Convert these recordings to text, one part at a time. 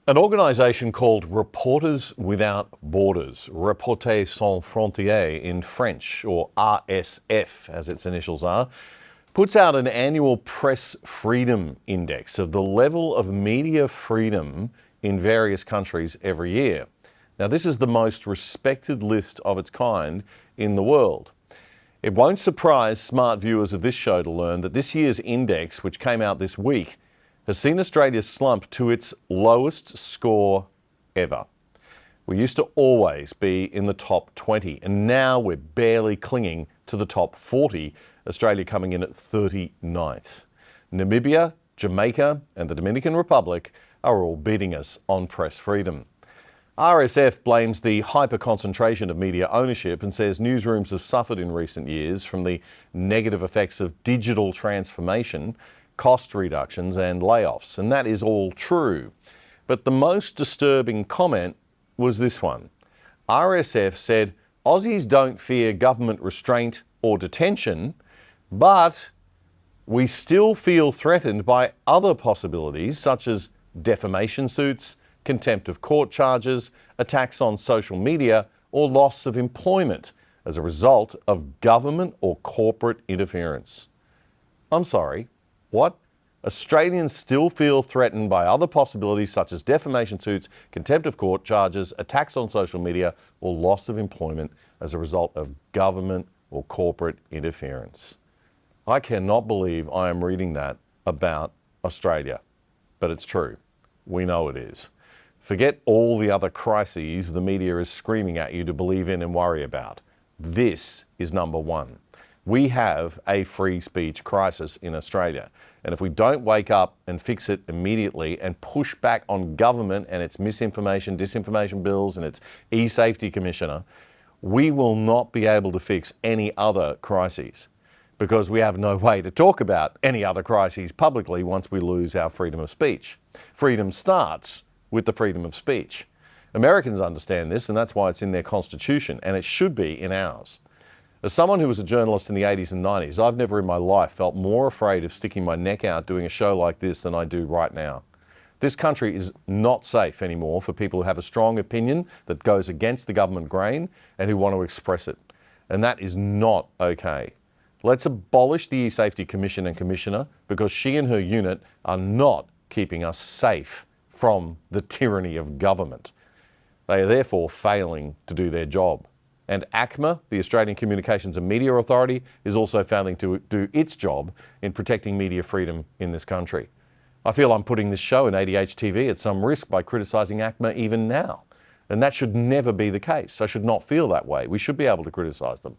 An organisation called Reporters Without Borders, Reporters Sans Frontières in French, or RSF as its initials are, puts out an annual press freedom index of the level of media freedom in various countries every year. Now, this is the most respected list of its kind in the world. It won't surprise smart viewers of this show to learn that this year's index, which came out this week, has seen Australia slump to its lowest score ever. We used to always be in the top 20, and now we're barely clinging to the top 40, Australia coming in at 39th. Namibia, Jamaica, and the Dominican Republic are all beating us on press freedom. RSF blames the hyper-concentration of media ownership and says newsrooms have suffered in recent years from the negative effects of digital transformation, cost reductions and layoffs, and that is all true. But the most disturbing comment was this one. RSF said Aussies don't fear government restraint or detention, but we still feel threatened by other possibilities such as defamation suits, contempt of court charges, attacks on social media, or loss of employment as a result of government or corporate interference. I'm sorry. What? Australians still feel threatened by other possibilities such as defamation suits, contempt of court charges, attacks on social media, or loss of employment as a result of government or corporate interference. I cannot believe I am reading that about Australia, but it's true. We know it is. Forget all the other crises the media is screaming at you to believe in and worry about. This is number one. We have a free speech crisis in Australia. And if we don't wake up and fix it immediately and push back on government and its misinformation, disinformation bills and its e-safety commissioner, we will not be able to fix any other crises because we have no way to talk about any other crises publicly once we lose our freedom of speech. Freedom starts with the freedom of speech. Americans understand this, and that's why it's in their constitution, and it should be in ours. As someone who was a journalist in the 80s and 90s, I've never in my life felt more afraid of sticking my neck out doing a show like this than I do right now. This country is not safe anymore for people who have a strong opinion that goes against the government grain and who want to express it. And that is not okay. Let's abolish the E-Safety Commission and Commissioner because she and her unit are not keeping us safe from the tyranny of government. They are therefore failing to do their job. And ACMA, the Australian Communications and Media Authority, is also failing to do its job in protecting media freedom in this country. I feel I'm putting this show and ADH-TV at some risk by criticising ACMA even now. And that should never be the case. I should not feel that way. We should be able to criticise them.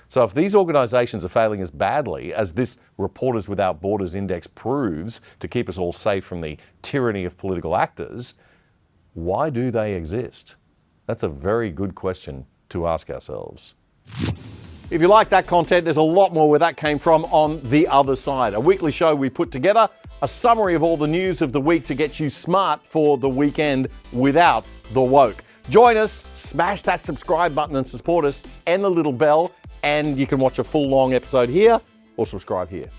So if these organisations are failing as badly as this Reporters Without Borders index proves to keep us all safe from the tyranny of political actors, why do they exist? That's a very good question to ask ourselves. If you like that content, there's a lot more where that came from on The Other Side, a weekly show we put together, a summary of all the news of the week to get you smart for the weekend without the woke. Join us, smash that subscribe button and support us, and the little bell, and you can watch a full long episode here or subscribe here.